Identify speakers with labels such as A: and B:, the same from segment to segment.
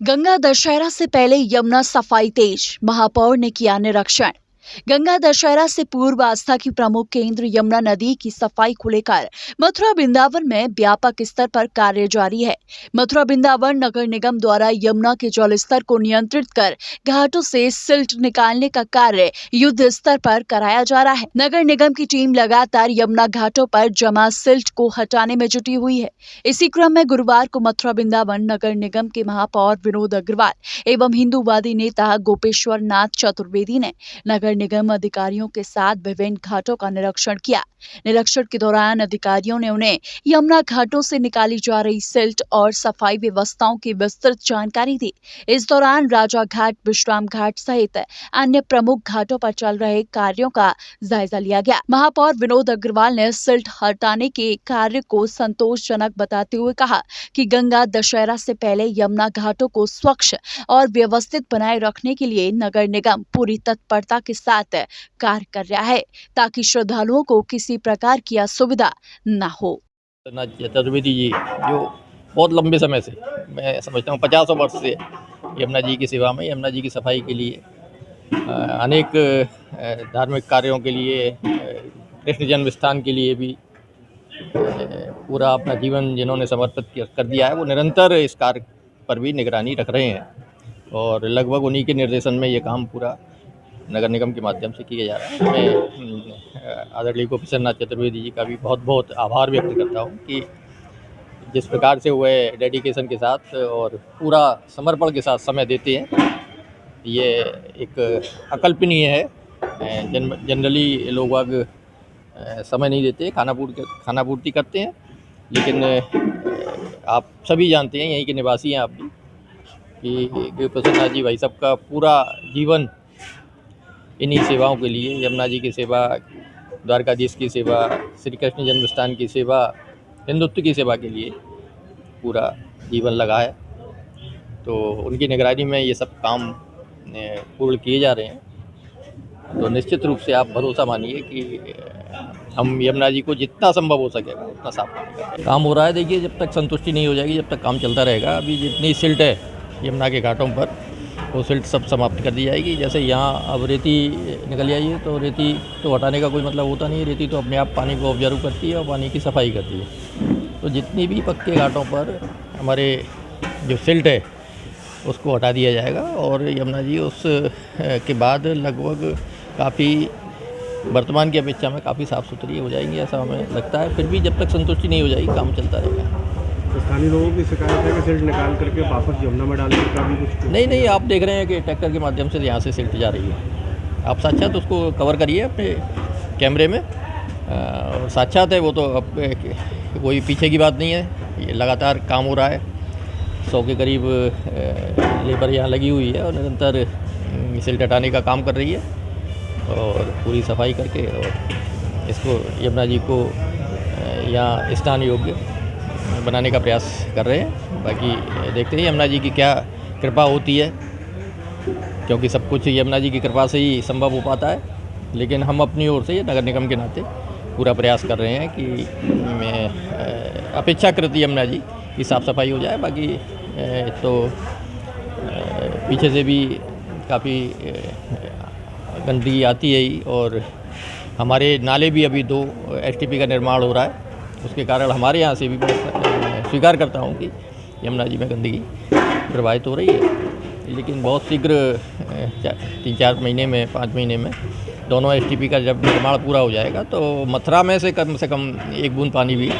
A: गंगा दशहरा से पहले यमुना सफाई तेज, महापौर ने किया निरीक्षण। गंगा दशहरा से पूर्व आस्था की प्रमुख केंद्र यमुना नदी की सफाई को लेकर मथुरा वृंदावन में व्यापक स्तर पर कार्य जारी है। मथुरा वृंदावन नगर निगम द्वारा यमुना के जल स्तर को नियंत्रित कर घाटों से सिल्ट निकालने का कार्य युद्ध स्तर पर कराया जा रहा है। नगर निगम की टीम लगातार यमुना घाटों पर जमा सिल्ट को हटाने में जुटी हुई है। इसी क्रम में गुरुवार को मथुरा वृंदावन नगर निगम के महापौर विनोद अग्रवाल एवं हिंदूवादी नेता गोपेश्वर नाथ चतुर्वेदी ने नगर निगम अधिकारियों के साथ विभिन्न घाटों का निरीक्षण किया। निरीक्षण के दौरान अधिकारियों ने उन्हें यमुना घाटों से निकाली जा रही सिल्ट और सफाई व्यवस्थाओं की विस्तृत जानकारी दी। इस दौरान राजा घाट, विश्राम घाट सहित अन्य प्रमुख घाटों पर चल रहे कार्यों का जायजा लिया गया। महापौर विनोद अग्रवाल ने सिल्ट हटाने के कार्य को संतोषजनक बताते हुए कहा कि गंगा दशहरा से पहले यमुना घाटों को स्वच्छ और व्यवस्थित बनाए रखने के लिए नगर निगम पूरी तत्परता के साथ कार्य कर रहा है ताकि श्रद्धालुओं को किसी प्रकार की असुविधा न हो।
B: चतुर्वेदी जी जो बहुत लंबे समय से, मैं समझता हूँ 50 वर्ष से यमुना जी की सेवा में, यमुना जी की सफाई के लिए, अनेक धार्मिक कार्यों के लिए, कृष्ण जन्म स्थान के लिए भी पूरा अपना जीवन जिन्होंने समर्पित कर दिया है, वो निरंतर इस कार्य पर भी निगरानी रख रहे हैं और लगभग उन्हीं के निर्देशन में ये काम पूरा नगर निगम के माध्यम से किया जा रहा है। मैं आदरणीय गोपेश्वर नाथ चतुर्वेदी जी का भी बहुत बहुत आभार व्यक्त करता हूँ कि जिस प्रकार से वह डेडिकेशन के साथ और पूरा समर्पण के साथ समय देते हैं, ये एक अकल्पनीय है। जनरली लोग समय नहीं देते, खानापूर्ति करते हैं, लेकिन आप सभी जानते हैं, यहीं के निवासी हैं आप भी, कि गोपेश्वर नाथ जी भाई साहब का पूरा जीवन इन्हीं सेवाओं के लिए, यमुना जी की सेवा, द्वारकाधीश की सेवा, श्री कृष्ण जन्मस्थान की सेवा, हिंदुत्व की सेवा के लिए पूरा जीवन लगा है। तो उनकी निगरानी में ये सब काम पूर्ण किए जा रहे हैं। तो निश्चित रूप से आप भरोसा मानिए कि हम यमुना जी को जितना संभव हो सकेगा उतना साफ करेंगे। काम हो रहा है, देखिए, जब तक संतुष्टि नहीं हो जाएगी, जब तक काम चलता रहेगा। अभी जितनी सिल्ट है यमुना के घाटों पर, वो सिल्ट सब समाप्त कर दी जाएगी। जैसे यहाँ अब रेती निकल आई है, तो रेती तो हटाने का कोई मतलब होता नहीं है। रेती तो अपने आप पानी को ऑब्जर्व करती है और पानी की सफाई करती है। तो जितनी भी पक्के घाटों पर हमारे जो सिल्ट है उसको हटा दिया जाएगा और यमुना जी उस के बाद लगभग काफ़ी वर्तमान की अपेक्षा में काफ़ी साफ़ सुथरी हो जाएंगी, ऐसा हमें लगता है। फिर भी जब तक संतुष्टि नहीं हो जाएगी, काम चलता रहेगा।
C: तो स्थानीय लोगों की शिकायत है कि सिल्ट निकाल करके वापस यमुना में डालने का भी कुछ
B: नहीं, आप देख रहे हैं कि ट्रैक्टर के माध्यम से यहाँ से सिल्ट जा रही है। आप साक्षात उसको कवर करिए अपने कैमरे में, और साक्षात है वो, तो अब कोई पीछे की बात नहीं है। ये लगातार काम हो रहा है। 100 के करीब लेबर यहाँ लगी हुई है और निरंतर सिल्ट हटाने का काम कर रही है और पूरी सफाई करके और इसको यमुना जी को यहाँ स्नान योग्य बनाने का प्रयास कर रहे हैं। बाकी देखते हैं यमुना जी की क्या कृपा होती है, क्योंकि सब कुछ यमुना जी की कृपा से ही संभव हो पाता है। लेकिन हम अपनी ओर से नगर निगम के नाते पूरा प्रयास कर रहे हैं कि अपेक्षाकृत यमुना जी की साफ़ सफाई हो जाए। बाकी तो पीछे से भी काफ़ी गंदगी आती है ही, और हमारे नाले भी अभी 2 एसटीपी का निर्माण हो रहा है। उसके कारण हमारे यहाँ से भी स्वीकार करता हूँ कि यमुना जी में गंदगी प्रवाहित हो रही है। लेकिन बहुत शीघ्र 3-4 महीने में, 5 महीने में दोनों एसटीपी का जब निर्माण पूरा हो जाएगा, तो मथुरा में से कम 1 बूंद पानी भी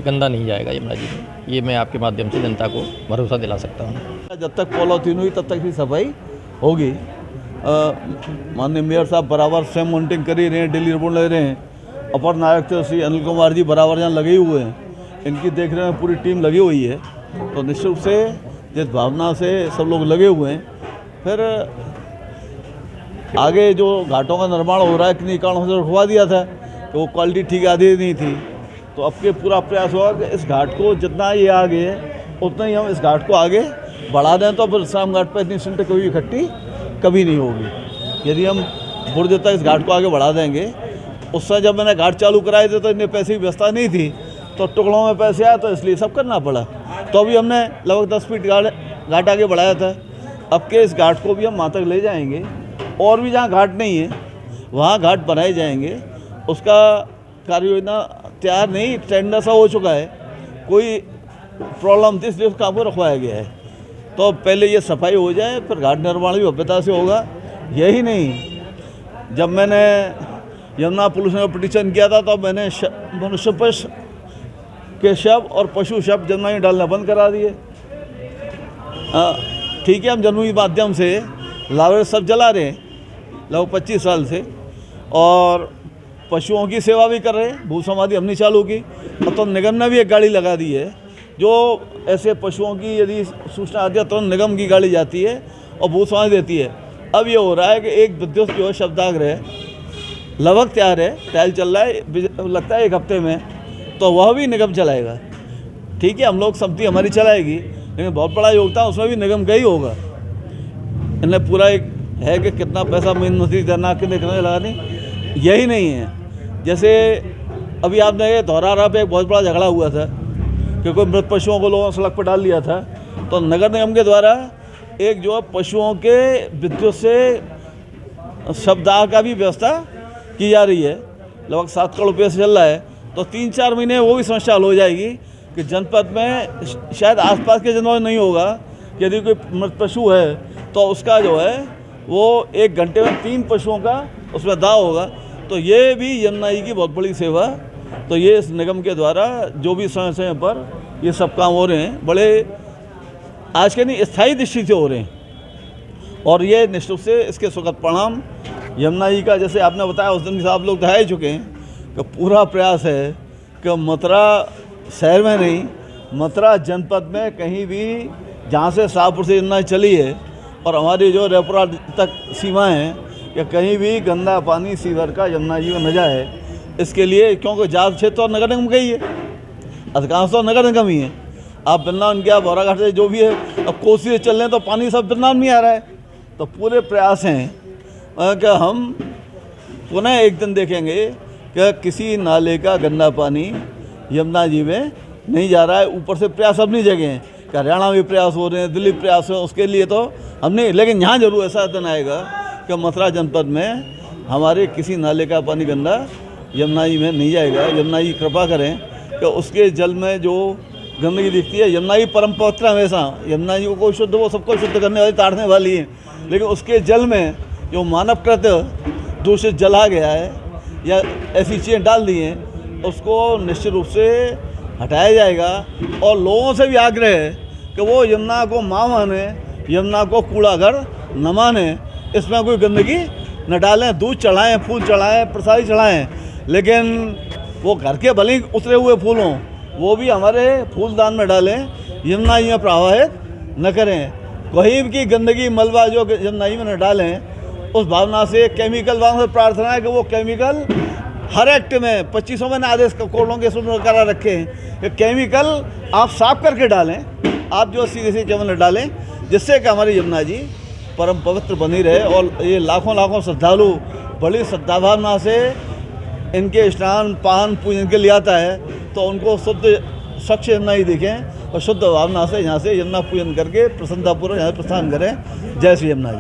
B: गंदा नहीं जाएगा यमुना जी में। ये मैं आपके माध्यम से जनता को भरोसा दिला सकता हूँ।
D: जब तक पॉलीथीन हुई तब तक भी सफाई होगी। माननीय मेयर साहब बराबर स्वयं मॉनिटरिंग कर ही रहे हैं, डेली रिपोर्ट ले रहे हैं। अपर नायक तो श्री अनिल कुमार जी बराबर यहाँ लगे हुए हैं, इनकी देख रहे हैं, पूरी टीम लगी हुई है। तो निश्चित रूप से जिस भावना से सब लोग लगे हुए हैं, फिर आगे जो घाटों का निर्माण हो रहा है, किन्हीं कारणों से रुकवा दिया था, तो वो क्वालिटी ठीक आधी नहीं थी। तो अब के पूरा प्रयास होगा कि इस घाट को जितना ये आगे है उतना ही हम इस घाट को आगे बढ़ा दें, तो फिर शाम घाट पर इतनी सिल्ट कभी इकट्ठी कभी नहीं होगी। यदि हम बुर्ज तक इस घाट को आगे बढ़ा देंगे, उस समय जब मैंने घाट चालू कराए थे तो इतने पैसे की व्यवस्था नहीं थी, तो टुकड़ों में पैसे आए, तो इसलिए सब करना पड़ा। तो अभी हमने लगभग 10 फीट घाट आगे बढ़ाया था। अब के इस घाट को भी हम वहाँ तक ले जाएंगे, और भी जहाँ घाट नहीं है वहाँ घाट बनाए जाएंगे। उसका कार्य योजना तैयार नहीं, टेंडर सा हो चुका है, कोई प्रॉब्लम थी इसलिए उस काम को रखवाया गया है। तो पहले ये सफाई हो जाए, फिर घाट निर्माण भी भव्यता से होगा। यही नहीं, जब मैंने यमुना पुलिस में पिटीशन किया था तो मैंने मनुष्य के शव और पशु शव जमुना में डालना बंद करा दिए। ठीक है, हम जमुना के माध्यम से लावे सब जला रहे हैं लगभग 25 साल से, और पशुओं की सेवा भी कर रहे हैं। भू समाधि हमने चालू की। अब तो निगम ने भी एक गाड़ी लगा दी है, जो ऐसे पशुओं की यदि सूचना आती है तो निगम की गाड़ी जाती है और भू समाधि देती है। अब ये हो रहा है कि एक विद्युत जो है शवदाह लगभग तैयार है, ट्रायल चल रहा है, लगता है 1 हफ्ते में, तो वह भी निगम चलाएगा। ठीक है, हम लोग समिति हमारी चलाएगी, लेकिन बहुत बड़ा योगदान उसमें भी निगम का ही होगा। इन्हें पूरा एक है कि कितना पैसा मेहनती करना, कितने लगाने, यही नहीं है। जैसे अभी आपने धौरारा पे एक बहुत बड़ा झगड़ा हुआ था कि कोई मृत पशुओं को लोगों ने सड़क पर डाल दिया था, तो नगर निगम के द्वारा एक जो पशुओं के विद्युत से शवदाह का भी व्यवस्था की जा रही है। लगभग 7 करोड़ रुपये से चल रहा है, तो 3-4 महीने वो भी समस्या हल हो जाएगी कि जनपद में शायद आसपास के जनपद नहीं होगा, यदि कोई मृत पशु है तो उसका जो है वो 1 घंटे में 3 पशुओं का उसमें दाह होगा। तो ये भी यमुना जी की बहुत बड़ी सेवा। तो ये इस निगम के द्वारा जो भी समय समय पर ये सब काम हो रहे हैं, बड़े आज के नहीं स्थायी दृष्टि से हो रहे हैं, और ये निश्चित से इसके सुखद परिणाम यमुना जी का, जैसे आपने बताया उस दिन आप लोग दिखा चुके हैं कि पूरा प्रयास है कि मथुरा शहर में नहीं, मथुरा जनपद में कहीं भी जहाँ से शाहपुर से यमुना चली है और हमारी जो रेपुरा तक सीमा है कि कहीं भी गंदा पानी सीवर का यमुना जी में न जाए। इसके लिए क्योंकि ज़्यादा क्षेत्र तो नगर निगम का ही है, अधिकांश तो नगर निगम ही है। आप वृंदावन गया, बौराघाट से जो भी है, अब कोसी से चल रहे हैं तो पानी सब वृंदावन में आ रहा है। तो पूरे प्रयास हैं कि हम पुनः एक दिन देखेंगे कि किसी नाले का गंदा पानी यमुना जी में नहीं जा रहा है। ऊपर से प्रयास अपनी जगह हैं कि हरियाणा में प्रयास हो रहे हैं, दिल्ली प्रयास हो, उसके लिए तो हमने, लेकिन यहाँ जरूर ऐसा दिन आएगा कि मथुरा जनपद में हमारे किसी नाले का पानी गंदा यमुना जी में नहीं जाएगा। यमुना जी कृपा करें कि उसके जल में जो गंदगी दिखती है, यमुना जी परम पवित्र हमेशा, यमुना जी को शुद्ध, वो सबको शुद्ध करने वाली, ताड़ने वाली है, लेकिन उसके जल में जो मानवकृत दूषित जल आ गया है या ऐसी चीज़ें डाल दी हैं, उसको निश्चित रूप से हटाया जाएगा। और लोगों से भी आग्रह है कि वो यमुना को माँ माने, यमुना को कूड़ाघर न माने, इसमें कोई गंदगी न डालें। दूध चढ़ाएँ, फूल चढ़ाएँ, प्रसादी चढ़ाएँ, लेकिन वो घर के भले उतरे हुए फूल हों, वो भी हमारे फूलदान में डालें, यमुना जी में प्रवाहित न करें। कहीं की गंदगी मलबा जो यमुना जी में न डालें, उस भावना से, केमिकल भावना से प्रार्थना है कि वो केमिकल हर एक्ट में 2500 में आदेश कोर्टों के सुन करा रखे हैं कि केमिकल आप साफ करके डालें, आप जो सीधे केवल डालें, जिससे कि हमारी यमुना जी परम पवित्र बनी रहे। और ये लाखों श्रद्धालु बड़ी श्रद्धा भावना से इनके स्नान पान पूजन के लिए आता है, तो उनको शुद्ध स्वच्छ यमुना ही दिखें और शुद्ध भावना से यहाँ से यमुना पूजन करके प्रसन्नतापूर्वक यहाँ से प्रस्थान करें। जय श्री यमुना जी।